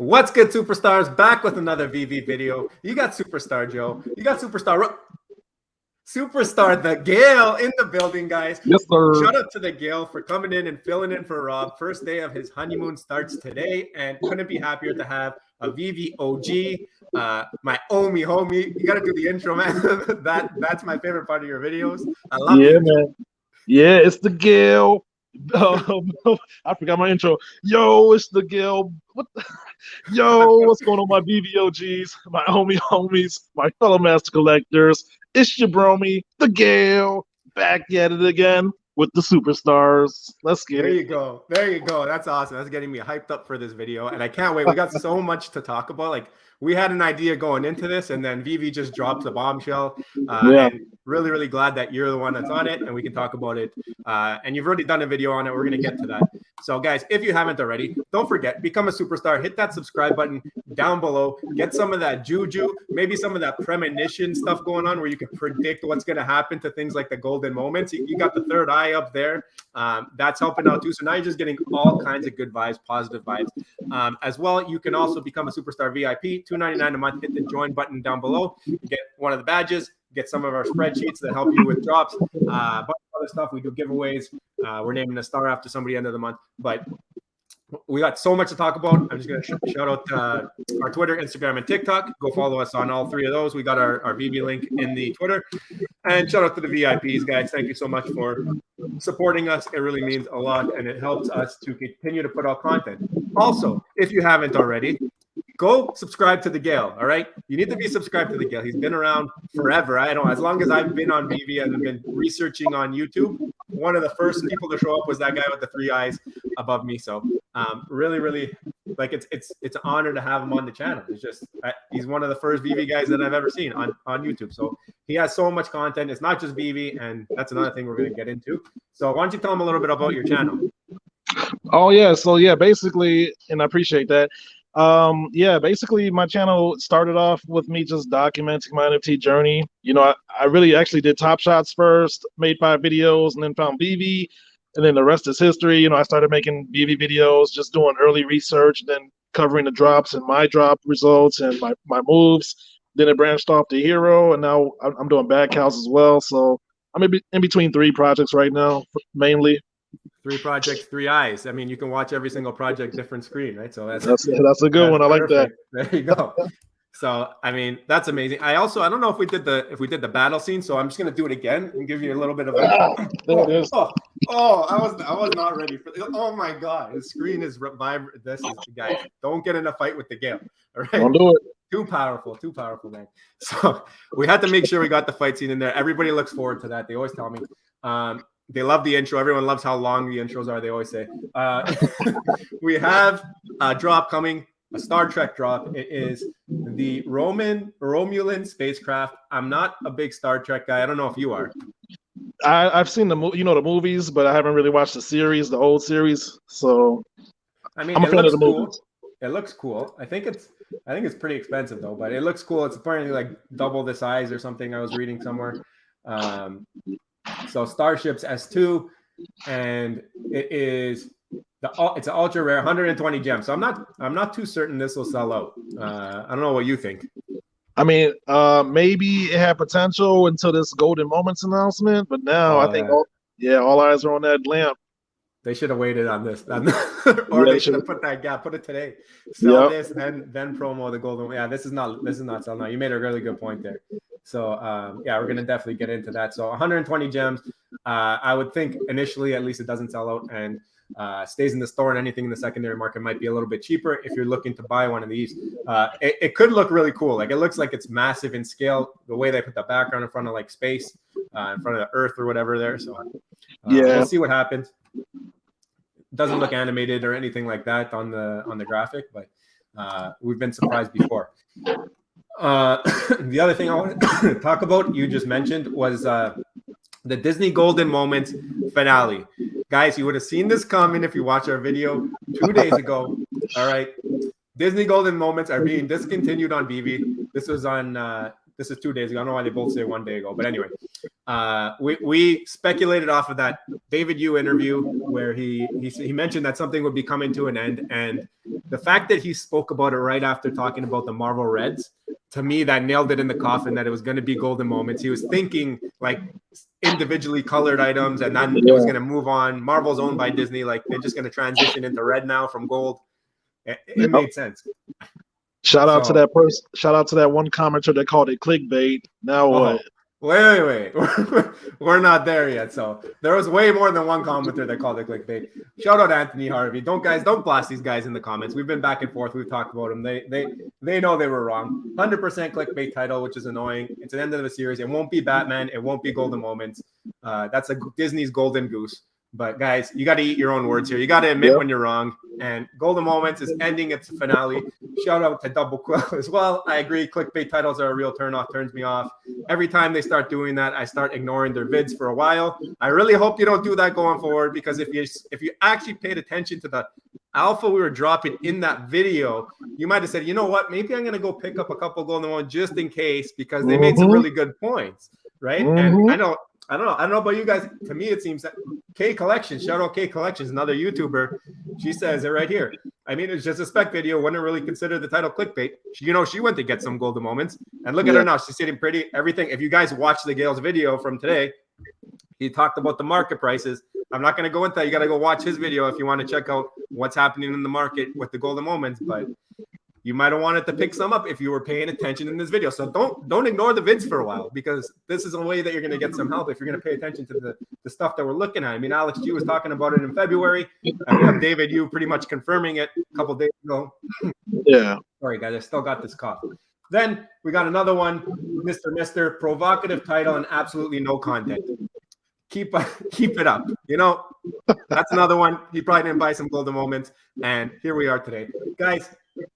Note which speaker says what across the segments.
Speaker 1: What's good, superstars? Back with another VeVe video. You got Superstar Joe. You got Superstar the Gale in the building, guys.
Speaker 2: Yes, sir.
Speaker 1: Shout out to the Gale for coming in and filling in for Rob. First day of his honeymoon starts today, and couldn't be happier to have a VeVe OG, my homie. You got to do the intro, man. That's my favorite part of your videos. I love it,
Speaker 2: man. Yeah, it's the Gale. I forgot my intro. Yo, it's the Gale. Yo, what's going on, my VeVe OGs, my homies, my fellow master collectors? It's your bromie, the Gale, back at it again with the superstars. Let's get it.
Speaker 1: There you go. There you go. That's awesome. That's getting me hyped up for this video, and I can't wait. We got so much to talk about. Like, we had an idea going into this, and then VeVe just dropped the bombshell. And really glad that you're the one that's on it, and we can talk about it. And you've already done a video on it. We're going to get to that. So, guys, if you haven't already, don't forget, become a superstar. Hit that subscribe button down below. Get some of that juju, maybe some of that premonition stuff going on where you can predict what's going to happen to things like the golden moments. You got the third eye up there. That's helping out too. So now you're just getting all kinds of good vibes, positive vibes. As well, you can also become a superstar VIP, $2.99 a month. Hit the join button down below. Get one of the badges. Get some of our spreadsheets that help you with drops. But other stuff, we do giveaways. We're naming a star after somebody end of the month. But we got so much to talk about. I'm just going to shout out our Twitter, Instagram, and TikTok. Go follow us on all three of those. We got our VeVe link in the Twitter. And shout out to the VIPs, guys. Thank you so much for supporting us. It really means a lot, and it helps us to continue to put out content. Also, if you haven't already, go subscribe to the Gale, all right? You need to be subscribed to the Gale. He's been around forever. I know, as long as I've been on VeVe and been researching on YouTube, one of the first people to show up was that guy with the 3 eyes above me. So really, like, it's an honor to have him on the channel. It's just, he's one of the first VeVe guys that I've ever seen on YouTube. So he has so much content. It's not just VeVe, and that's another thing we're going to get into. So why don't you tell him a little bit about your channel?
Speaker 2: Oh, yeah. So, yeah, basically, and I appreciate that. Basically my channel started off with me just documenting my NFT journey. You know, I really actually did Top Shots first, made 5 videos, and then found VeVe, and then the rest is history. You know, I started making VeVe videos, just doing early research, then covering the drops and my drop results and my moves. Then it branched off to Hero, and now I'm doing back house as well. So I'm in between 3 projects right now, mainly.
Speaker 1: 3 projects, 3 eyes. I mean, you can watch every single project different screen, right? So that's
Speaker 2: a good one. I like that.
Speaker 1: There you go. So I mean, that's amazing. I don't know if we did the battle scene, so I'm just gonna do it again and give you a little bit of a I was not ready for this. Oh my god, the screen is vibrant. This is, guys, don't get in a fight with the Gale. All right.
Speaker 2: Don't do it.
Speaker 1: Too powerful, man. So we had to make sure we got the fight scene in there. Everybody looks forward to that. They always tell me. They love the intro. Everyone loves how long the intros are, they always say. We have a drop coming, a Star Trek drop. It is the Romulan spacecraft. I'm not a big Star Trek guy. I don't know if you are.
Speaker 2: I've seen the movies, but I haven't really watched the series, the old series. So
Speaker 1: I mean,
Speaker 2: I'm a fan of the
Speaker 1: cool.
Speaker 2: movies.
Speaker 1: It looks cool. I think it's pretty expensive though, but it looks cool. It's apparently like double the size or something. I was reading somewhere. So Starship's S2, and it's an ultra rare, 120 gems. So I'm not too certain this will sell out. I don't know what you think.
Speaker 2: I mean, maybe it had potential until this Golden Moments announcement, but now I think all eyes are on that lamp.
Speaker 1: They should have waited on this, or they should have put it today. Sell this, then promo the Golden. Yeah, this is not selling out. You made a really good point there. So we're gonna definitely get into that. So 120 gems. I would think initially, at least, it doesn't sell out and stays in the store, and anything in the secondary market might be a little bit cheaper if you're looking to buy one of these. It could look really cool. Like, it looks like it's massive in scale. The way they put the background in front of like space, in front of the Earth or whatever there. So we'll see what happens. It doesn't look animated or anything like that on the graphic, but we've been surprised before. The other thing I want to talk about, you just mentioned, was the Disney Golden Moments finale. Guys, you would have seen this coming if you watched our video 2 days ago. All right. Disney Golden Moments are being discontinued on VeVe. This is 2 days ago. I don't know why they both say 1 day ago, but anyway, We speculated off of that David Yu interview where he mentioned that something would be coming to an end, and the fact that he spoke about it right after talking about the Marvel Reds, to me, that nailed it in the coffin that it was going to be golden moments. He was thinking like individually colored items, and then it was going to move on. Marvel's owned by Disney, like they're just going to transition into red now from gold. It made sense.
Speaker 2: Shout out to that person. Shout out to that one commenter that called it clickbait. Now what?
Speaker 1: Wait. We're not there yet. So there was way more than one commenter that called it clickbait. Shout out Anthony Harvey. Don't blast these guys in the comments. We've been back and forth. We've talked about them. They know they were wrong. 100% clickbait title, which is annoying. It's the end of the series. It won't be Batman. It won't be Golden Moments. That's Disney's golden goose. But guys, you got to eat your own words here. You got to admit when you're wrong. And Golden Moments is ending its finale. Shout out to Double Quill as well. I agree. Clickbait titles are a real turnoff. Turns me off. Every time they start doing that, I start ignoring their vids for a while. I really hope you don't do that going forward, because if you actually paid attention to the alpha we were dropping in that video, you might have said, you know what, maybe I'm going to go pick up a couple Golden Moments just in case, because they made some really good points, right? And I don't know about you guys. To me, it seems that K Collections, shout out K Collections, another YouTuber. She says it right here. I mean, it's just a spec video. Wouldn't really consider the title clickbait. She went to get some Golden Moments, and look at her now. She's sitting pretty. Everything. If you guys watch the Gale's video from today, he talked about the market prices. I'm not going to go into that. You got to go watch his video if you want to check out what's happening in the market with the Golden Moments. But you might have wanted to pick some up if you were paying attention in this video. So don't ignore the vids for a while, because this is a way that you're going to get some help if you're going to pay attention to the stuff that we're looking at. I mean, Alex G was talking about it in February, and we have David Yu pretty much confirming it a couple days ago.
Speaker 2: Yeah.
Speaker 1: Sorry, guys, I still got this cough. Then we got another one, Mr. Provocative title and absolutely no content. Keep it up. That's another one. He probably didn't buy some Golden Moments, and here we are today, guys.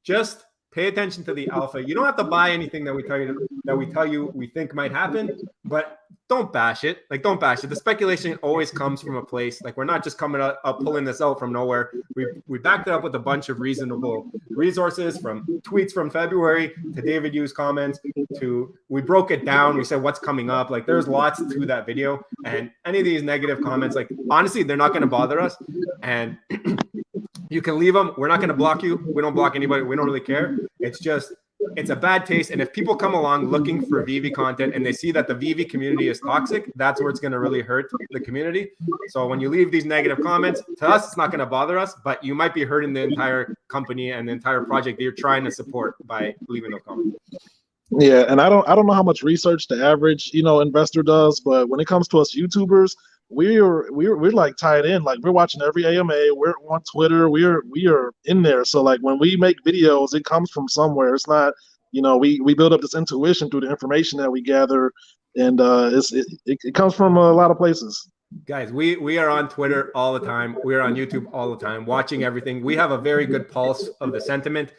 Speaker 1: Just pay attention to the alpha. You don't have to buy anything that we tell you we think might happen, but don't bash it. Like, don't bash it. The speculation always comes from a place. Like, we're not just coming up pulling this out from nowhere. We backed it up with a bunch of reasonable resources, from tweets from February to David Yu's comments to, we broke it down. We said what's coming up. Like, there's lots to that video, and any of these negative comments, like, honestly, they're not going to bother us. And you can leave them. We're not going to block you. We don't block anybody. We don't really care. It's a bad taste. And if people come along looking for VeVe content and they see that the VeVe community is toxic, that's where it's going to really hurt the community. So when you leave these negative comments, to us, it's not going to bother us, but you might be hurting the entire company and the entire project that you're trying to support by leaving those comments.
Speaker 2: Yeah, and I don't know how much research the average investor does, but when it comes to us YouTubers, we're like tied in. Like, we're watching every AMA. We're on Twitter. We are in there. So like, when we make videos, it comes from somewhere. It's not, we build up this intuition through the information that we gather, and it comes from a lot of places.
Speaker 1: Guys, we are on Twitter all the time. We are on YouTube all the time, watching everything. We have a very good pulse of the sentiment.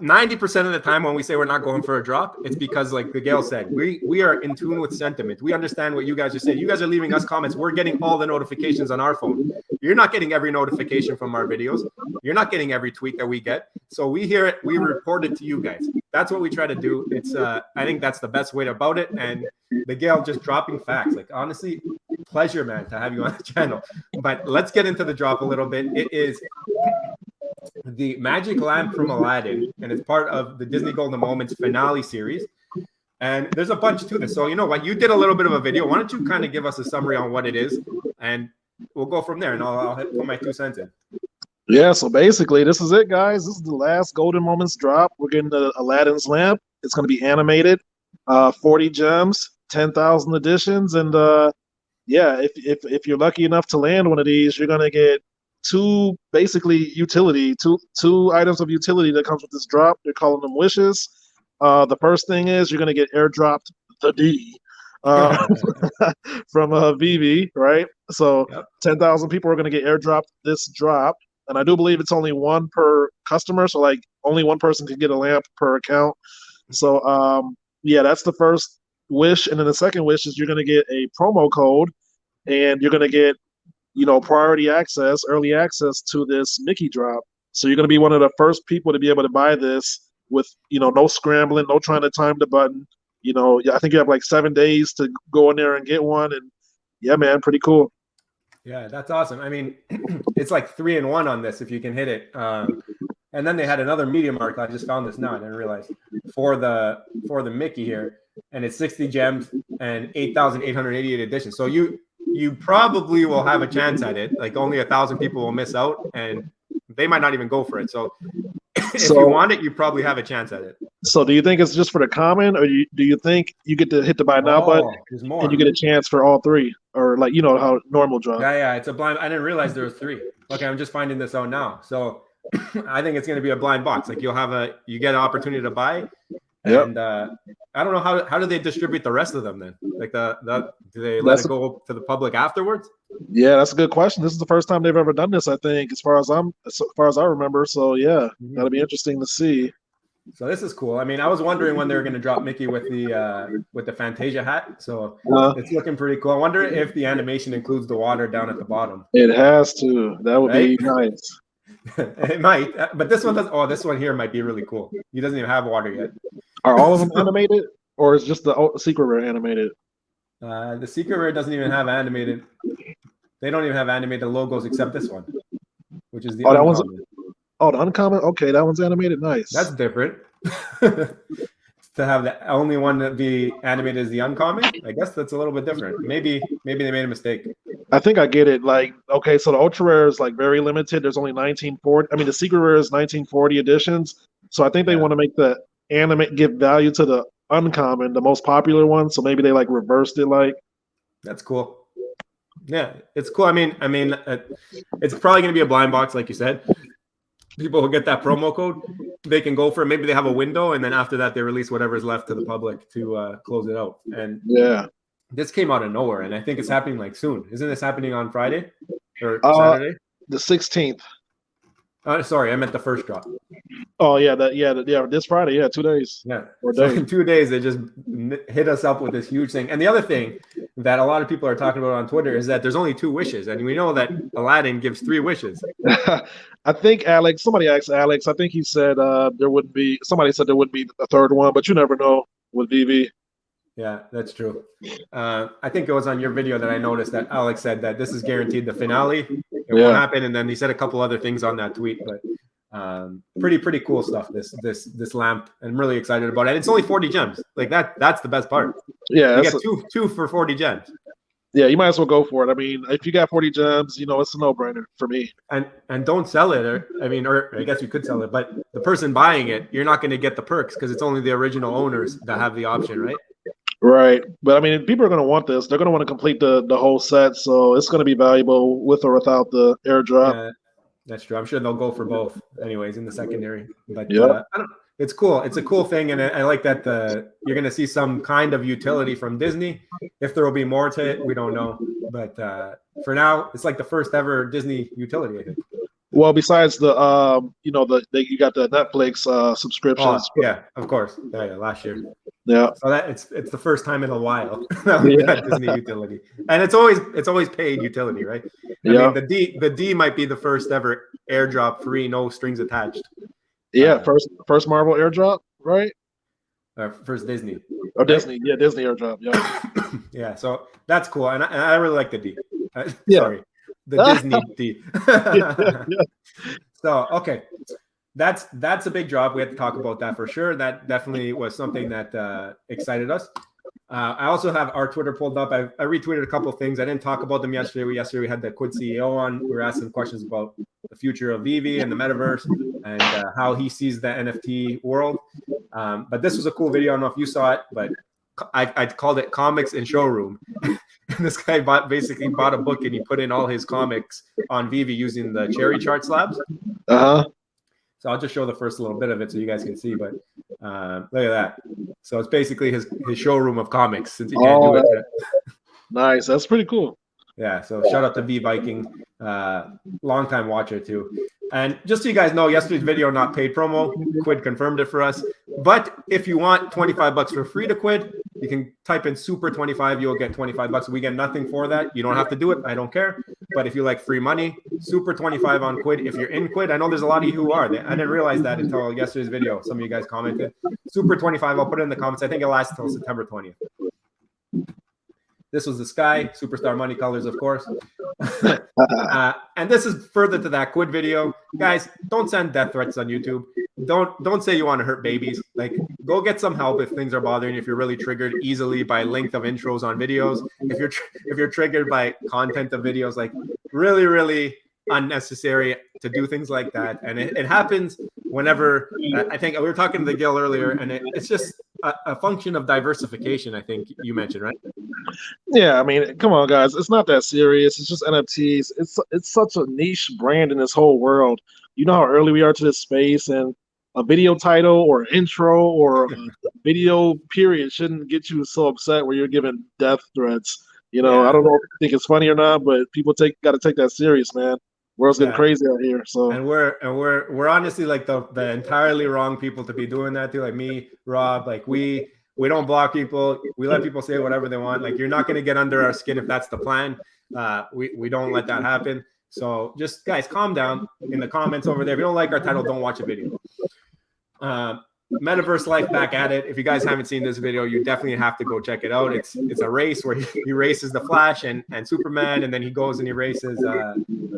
Speaker 1: 90% of the time when we say we're not going for a drop, it's because, like the Gale said, we are in tune with sentiment. We understand what you guys are saying. You guys are leaving us comments. We're getting all the notifications on our phone. You're not getting every notification from our videos. You're not getting every tweet that we get. So we hear it. We report it to you guys. That's what we try to do. It's I think that's the best way about it. And the Gale just dropping facts. Like, honestly, pleasure, man, to have you on the channel. But let's get into the drop a little bit. It is the magic lamp from Aladdin, and it's part of the Disney Golden Moments finale series. And there's a bunch to this. So you know what? You did a little bit of a video. Why don't you kind of give us a summary on what it is, and we'll go from there, and I'll put my 2 cents in.
Speaker 2: Yeah, so basically, this is it, guys. This is the last Golden Moments drop. We're getting the Aladdin's lamp. It's going to be animated, 40 gems, 10,000 editions, and yeah, if you're lucky enough to land one of these, you're going to get two items of utility that comes with this drop. They're calling them wishes. The first thing is you're going to get airdropped the D from VeVe, right? So yep. 10,000 people are going to get airdropped this drop, and I do believe it's only one per customer, so like only one person can get a lamp per account. So yeah, that's the first wish, and then the second wish is you're going to get a promo code, and you're going to get priority access, early access to this Mickey drop. So you're going to be one of the first people to be able to buy this with, no scrambling, no trying to time the button. You know, I think you have like 7 days to go in there and get one. And yeah, man, pretty cool.
Speaker 1: Yeah, that's awesome. I mean, it's like 3-in-1 on this if you can hit it. And then they had another medium mark. I just found this now. I didn't realize for the Mickey here, and it's 60 gems and 8,888 editions. So you probably will have a chance at it. Like only 1,000 people will miss out, and they might not even go for it. So if you want it, you probably have a chance at it.
Speaker 2: So do you think it's just for the common, or do you think you get to hit the buy now button and you get a chance for all three, or like, you know, how normal draw?
Speaker 1: Yeah, it's a blind. I didn't realize there was 3. Okay, I'm just finding this out now. So I think it's going to be a blind box. Like you get an opportunity to buy, and I don't know how do they distribute the rest of them then? Like do they let it go to the public afterwards?
Speaker 2: Yeah, that's a good question. This is the first time they've ever done this, I think, as far as I remember. So yeah, that'll be interesting to see.
Speaker 1: So this is cool. I mean, I was wondering when they were going to drop Mickey with the Fantasia hat. So it's looking pretty cool. I wonder if the animation includes the water down at the bottom.
Speaker 2: It has to. That would be nice.
Speaker 1: It might, but this one does. Oh, this one here might be really cool. He doesn't even have water yet.
Speaker 2: Are all of them animated, or is just the secret rare animated?
Speaker 1: The secret rare doesn't even have animated. They don't even have animated logos except this one, which is the uncommon.
Speaker 2: The uncommon. Okay, that one's animated. Nice.
Speaker 1: That's different. To have the only one that be animated as the uncommon, I guess that's a little bit different. Maybe they made a mistake.
Speaker 2: I think I get it. Like, okay, so the ultra rare is like very limited. There's only 1940. I mean, the secret rare is 1940 editions. So I think they want to make the give value to the uncommon, the most popular one. So maybe they like reversed it. Like,
Speaker 1: that's cool. Yeah, it's cool. I mean, it's probably going to be a blind box, like you said. People who get that promo code, they can go for it. Maybe they have a window, and then after that, they release whatever's left to the public to close it out. And this came out of nowhere, and I think it's happening like soon. Isn't this happening on Friday or Saturday?
Speaker 2: The 16th.
Speaker 1: Sorry, I meant the first drop.
Speaker 2: Oh yeah, this Friday, 2 days.
Speaker 1: Yeah, so in 2 days they just hit us up with this huge thing. And the other thing that a lot of people are talking about on Twitter is that there's only 2 wishes, and we know that Aladdin gives 3 wishes.
Speaker 2: I think somebody asked Alex. I think he said there wouldn't be. Somebody said there wouldn't be a third one, but you never know with VeVe.
Speaker 1: Yeah, that's true. I think it was on your video that I noticed that Alex said that this is guaranteed the finale. It won't happen, and then he said a couple other things on that tweet, but pretty cool stuff. This lamp, I'm really excited about it. It's only 40 gems. Like that's the best part.
Speaker 2: Yeah,
Speaker 1: you get two for 40 gems.
Speaker 2: Yeah, you might as well go for it. I mean, if you got 40 gems, you know, it's a no-brainer for me.
Speaker 1: And don't sell it, or I guess you could sell it, but the person buying it, you're not going to get the perks because it's only the original owners that have the option, right?
Speaker 2: Right, but I mean, people are going to want this. They're going to want to complete the whole set, so it's going to be valuable with or without the airdrop.
Speaker 1: Yeah, that's true. I'm sure they'll go for both, anyways, in the secondary. But I don't know. It's cool. It's a cool thing, and I like that you're going to see some kind of utility from Disney. If there will be more to it, we don't know. But for now, it's like the first ever Disney utility, I think.
Speaker 2: Well, besides the you got the Netflix subscriptions.
Speaker 1: Oh, yeah, of course. Yeah, last year.
Speaker 2: Yeah.
Speaker 1: So that it's the first time in a while that we got Disney utility, and it's always paid utility, right? I mean, the D might be the first ever airdrop free, no strings attached.
Speaker 2: Yeah, first Marvel airdrop, right?
Speaker 1: First Disney.
Speaker 2: Oh, Disney, yeah, Disney airdrop, yeah.
Speaker 1: Yeah, so that's cool, and I really like the D. Sorry, the Disney D. So okay. That's a big drop. We had to talk about that for sure. That definitely was something that excited us. I also have our Twitter pulled up. I retweeted a couple of things. I didn't talk about them yesterday. Yesterday we had the Quid CEO on. We were asking questions about the future of VeVe and the metaverse and how he sees the NFT world. But this was a cool video. I don't know if you saw it, but I called it Comics in Showroom. And this guy basically bought a book and he put in all his comics on VeVe using the cherry chart slabs. So I'll just show the first little bit of it so you guys can see. But look at that. So it's basically his showroom of comics since he can't do it yet.
Speaker 2: Nice. That's pretty cool.
Speaker 1: Yeah. So shout out to V Viking, longtime watcher too. And just so you guys know, yesterday's video not paid promo. Quid confirmed it for us. But if you want $25 for free to Quid, you can type in super 25. You'll get $25. We get nothing for that. You don't have to do it. I don't care. but if you like free money, super 25 on Quid. If you're in Quid, I know there's a lot of you who are. I didn't realize that until yesterday's video. Some of you guys commented. Super 25. I'll put it in the comments. I think it lasts until September 20th. This was the sky, superstar money colors, of course. And this is further to that Quid video. Guys, don't send death threats on YouTube. Don't say you want to hurt babies. Like, go get some help if things are bothering you. If you're really triggered easily by length of intros on videos, if you're triggered by content of videos, like really unnecessary to do things like that. And it happens whenever. I think we were talking to the Gale earlier, and it's just a function of diversification. I think you mentioned, right?
Speaker 2: Yeah, I mean, come on, guys. It's not that serious. It's just NFTs. It's such a niche brand in this whole world. You know how early we are to this space, and a video title or intro or a video period shouldn't get you so upset where you're giving death threats. You know, I don't know if you think it's funny or not, but people got to take that serious, man. World's getting crazy out here. So
Speaker 1: and we're honestly like the entirely wrong people to be doing that to. Like me, Rob, like we don't block people. We let people say whatever they want. Like, you're not going to get under our skin if that's the plan. We don't let that happen. So just, guys, calm down in the comments over there. If you don't like our title, don't watch a video. Metaverse Life back at it. If you guys haven't seen this video, you definitely have to go check it out. It's a race where he races the Flash and Superman, and then he goes and he races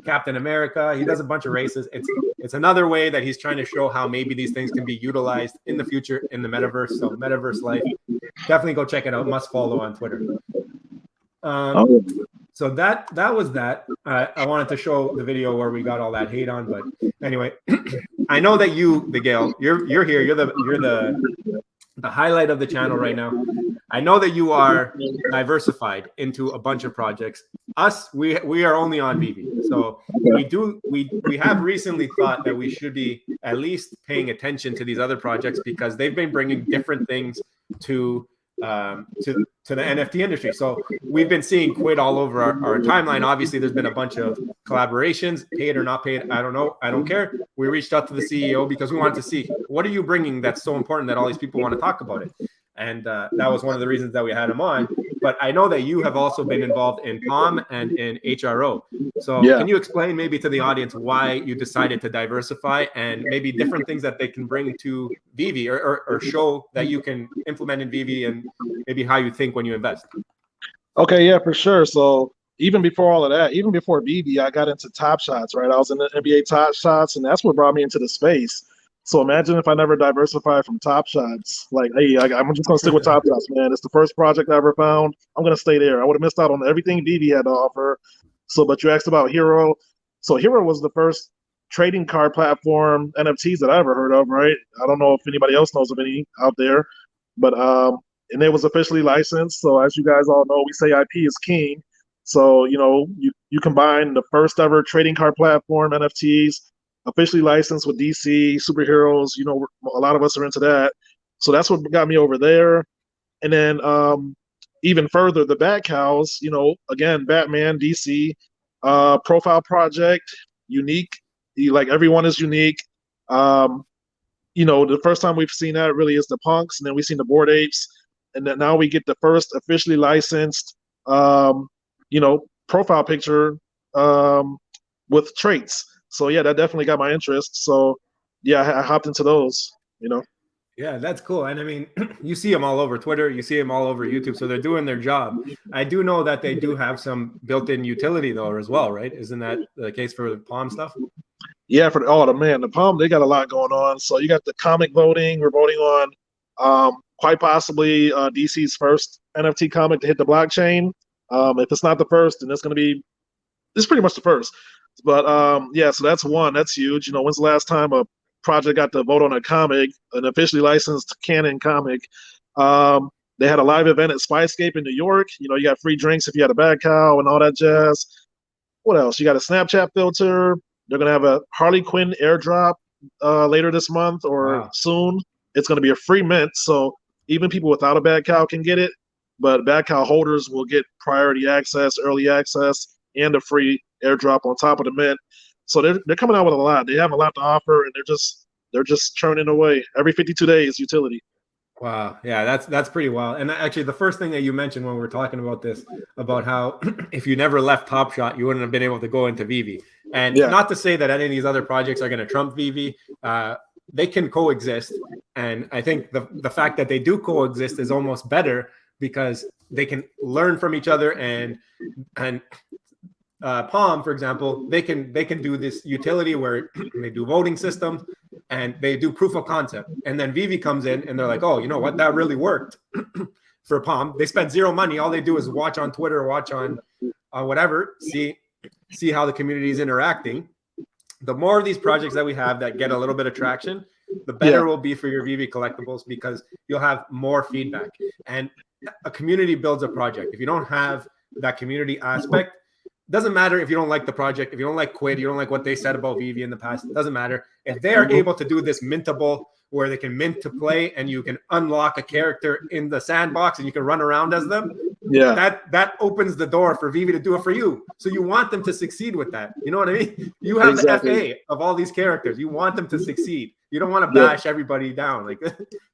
Speaker 1: Captain America. He does a bunch of races. It's another way that he's trying to show how maybe these things can be utilized in the future in the metaverse. So Metaverse Life, definitely go check it out. Must follow on Twitter. So that was that. I wanted to show the video where we got all that hate on, but anyway, I know that the Gale, you're here. You're the highlight of the channel right now. I know that you are diversified into a bunch of projects. Us, we are only on VeVe. So we have recently thought that we should be at least paying attention to these other projects because they've been bringing different things to the NFT industry. So we've been seeing Quid all over our timeline. Obviously, there's been a bunch of collaborations, paid or not paid. I don't know. I don't care. We reached out to the CEO because we wanted to see, what are you bringing that's so important that all these people want to talk about it? And that was one of the reasons that we had him on. But I know that you have also been involved in POM and in HRO. So can you explain maybe to the audience why you decided to diversify and maybe different things that they can bring to VeVe or show that you can implement in VeVe and maybe how you think when you invest?
Speaker 2: Okay, yeah, for sure. So even before all of that, even before VeVe, I got into Top Shots, right? I was in the NBA Top Shots, and that's what brought me into the space. So imagine if I never diversified from Top Shots. Like, hey, I'm just going to stick with Top Shots, man. It's the first project I ever found. I'm going to stay there. I would have missed out on everything VeVe had to offer. So, but you asked about Hero. So Hero was the first trading card platform NFTs that I ever heard of, right? I don't know if anybody else knows of any out there. But, and it was officially licensed. So as you guys all know, we say IP is king. So, you know, you combine the first ever trading card platform, NFTs, officially licensed with DC, superheroes, you know, a lot of us are into that. So that's what got me over there. And then even further, the Bat Cows, you know, again, Batman, DC, profile project, unique. Like, everyone is unique. You know, the first time we've seen that really is the Punks, and then we've seen the Bored Apes. And then now we get the first officially licensed, you know, profile picture with traits. So yeah, that definitely got my interest. So yeah, I hopped into those, you know.
Speaker 1: Yeah, that's cool. And I mean, you see them all over Twitter, you see them all over YouTube. So they're doing their job. I do know that they do have some built-in utility though as well, right? Isn't that the case for the POM stuff?
Speaker 2: Yeah, for the POM, they got a lot going on. So you got the comic voting. We're voting on quite possibly DC's first NFT comic to hit the blockchain. If it's not the first, then it's pretty much the first. But yeah, so that's one. That's huge. You know, when's the last time a project got to vote on a comic, an officially licensed canon comic? They had a live event at Spyscape in New York. You know, you got free drinks if you had a Bad Cow and all that jazz. What else? You got a Snapchat filter. They're going to have a Harley Quinn airdrop later this month or soon. It's going to be a free mint. So even people without a Bad Cow can get it. But Bad Cow holders will get priority access, early access, and a free airdrop on top of the mint. So they're coming out with a lot. They have a lot to offer, and they're just churning away every 52 days utility.
Speaker 1: Wow. Yeah, that's pretty wild. And actually, the first thing that you mentioned when we were talking about this, about how if you never left Top Shot, you wouldn't have been able to go into VeVe. And
Speaker 2: Yeah,
Speaker 1: not to say that any of these other projects are going to trump VeVe. They can coexist. And I think the fact that they do coexist is almost better because they can learn from each other. And Palm, for example, they can do this utility where they do voting systems and they do proof of concept. And then VeVe comes in and they're like, oh, you know what? That really worked for Palm. They spend zero money. All they do is watch on Twitter, watch on whatever, see how the community is interacting. The more of these projects that we have that get a little bit of traction, the better it will be for your VeVe collectibles because you'll have more feedback. And a community builds a project. If you don't have that community aspect, doesn't matter if you don't like the project, if you don't like Quid, you don't like what they said about VeVe in the past, it doesn't matter. If they are able to do this mintable where they can mint to play and you can unlock a character in the sandbox and you can run around as them, that opens the door for VeVe to do it for you. So you want them to succeed with that. You know what I mean? You have the FA of all these characters. You want them to succeed. You don't want to bash everybody down. Like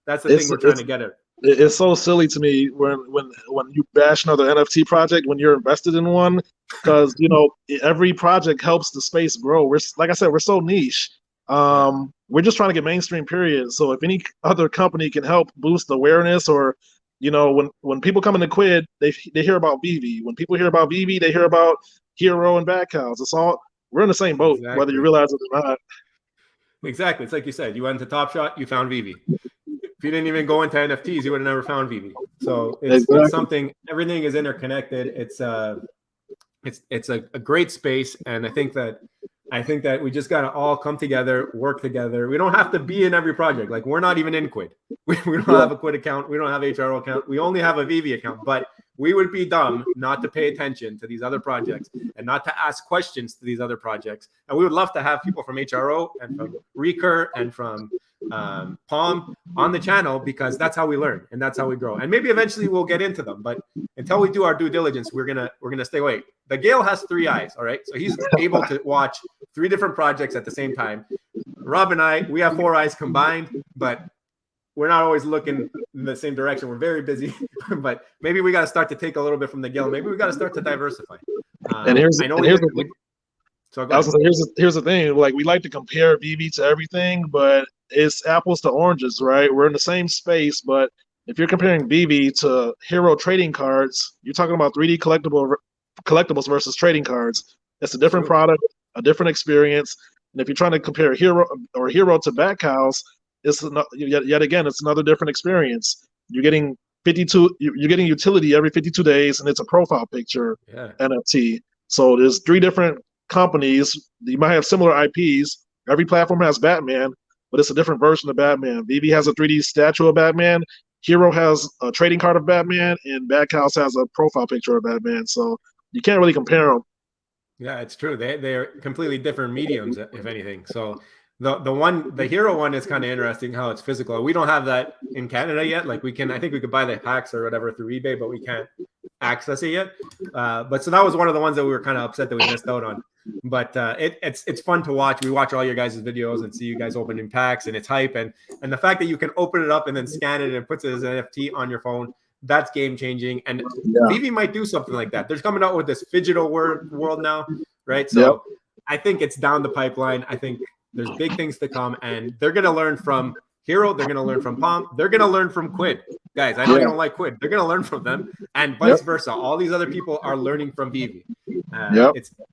Speaker 1: that's the thing we're trying to get at.
Speaker 2: It's so silly to me when you bash another NFT project when you're invested in one, because you know every project helps the space grow. We're like I said, we're so niche. We're just trying to get mainstream. Period. So if any other company can help boost awareness, or you know, when people come into Quid, they hear about VeVe. When people hear about VeVe, they hear about Hero and Backhouse. It's all we're in the same boat, whether you realize it or not.
Speaker 1: Exactly. It's like you said, you went to Top Shot, you found VeVe. If you didn't even go into NFTs, you would have never found VeVe. So it's something. Everything is interconnected. It's a great space, and I think that we just gotta all come together, work together. We don't have to be in every project. Like we're not even in Quid. We don't have a Quid account. We don't have HRO account. We only have a VeVe account. But we would be dumb not to pay attention to these other projects and not to ask questions to these other projects. And we would love to have people from HRO and from Recur and from Palm on the channel because that's how we learn and that's how we grow. And maybe eventually we'll get into them, but until we do our due diligence, we're gonna stay away. The Gale has 3 eyes, all right, so he's able to watch 3 different projects at the same time. Rob and I, we have 4 eyes combined, but we're not always looking in the same direction. We're very busy, but maybe we got to start to take a little bit from the Gale. Maybe we got to start to diversify.
Speaker 2: And here's the thing. Like we like to compare VeVe to everything, but it's apples to oranges, right? We're in the same space, but if you're comparing VeVe to Hero trading cards, you're talking about 3D collectibles versus trading cards. It's a different product, a different experience. And if you're trying to compare Hero to Backhouse, it's yet again, it's another different experience. You're getting you're getting utility every 52 days, and it's a profile picture NFT. So there's 3 different companies. You might have similar IPs. Every platform has Batman, but it's a different version of Batman. VeVe has a 3D statue of Batman. Hero has a trading card of Batman, and Backhouse has a profile picture of Batman. So you can't really compare them.
Speaker 1: Yeah, it's true. They're completely different mediums, if anything. So the Hero one is kind of interesting how it's physical. We don't have that in Canada yet. Like I think we could buy the packs or whatever through eBay, but we can't access it yet. But so that was one of the ones that we were kind of upset that we missed out on. But it's fun to watch. We watch all your guys' videos and see you guys opening packs, and it's hype. And the fact that you can open it up and then scan it and puts it as an NFT on your phone, that's game changing. And VeVe might do something like that. They're coming out with this phygital world now, right? So I think it's down the pipeline. I think there's big things to come, and they're going to learn from Hero. They're going to learn from Palm. They're going to learn from Quid. Guys, I know you don't like Quid. They're going to learn from them, and vice versa. All these other people are learning from VeVe.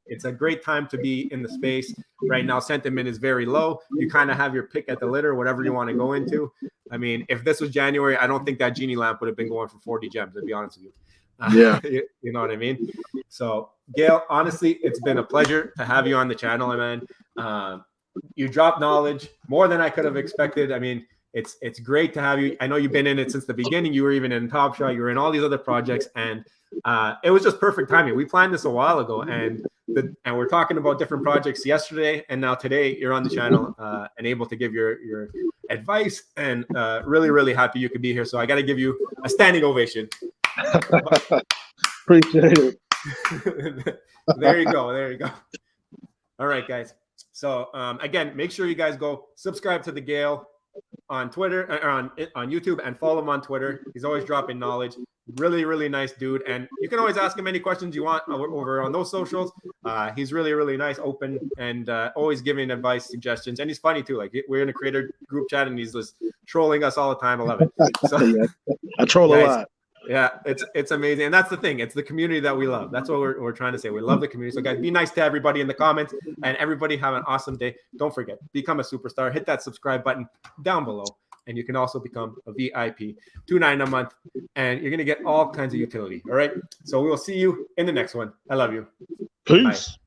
Speaker 1: It's a great time to be in the space right now. Sentiment is very low. You kind of have your pick at the litter, whatever you want to go into. I mean, if this was January, I don't think that genie lamp would have been going for 40 gems, to be honest with you. You know what I mean? So, Gale, honestly, it's been a pleasure to have you on the channel, man. You dropped knowledge more than I could have expected. I mean, it's great to have you. I know you've been in it since the beginning. You were even in Top Shot. You were in all these other projects, and it was just perfect timing. We planned this a while ago, and we're talking about different projects yesterday, and now today you're on the channel and able to give your advice, and really, really happy you could be here. So I got to give you a standing ovation.
Speaker 2: Appreciate it.
Speaker 1: There you go. All right, guys. So again, make sure you guys go subscribe to the Gale on Twitter or on YouTube, and follow him on Twitter. He's always dropping knowledge. Really, really nice dude. And you can always ask him any questions you want over on those socials. He's really, really nice, open, and always giving advice, suggestions. And he's funny too. Like, we're in a creator group chat and he's just trolling us all the time. I love it. So,
Speaker 2: yeah, I troll a lot.
Speaker 1: Yeah, it's amazing. And that's the thing. It's the community that we love. That's what we're trying to say. We love the community. So guys, be nice to everybody in the comments, and everybody have an awesome day. Don't forget, become a superstar. Hit that subscribe button down below. And you can also become a VIP, $2.99 a month, and you're going to get all kinds of utility. All right. So we will see you in the next one. I love you.
Speaker 2: Peace.
Speaker 1: Bye.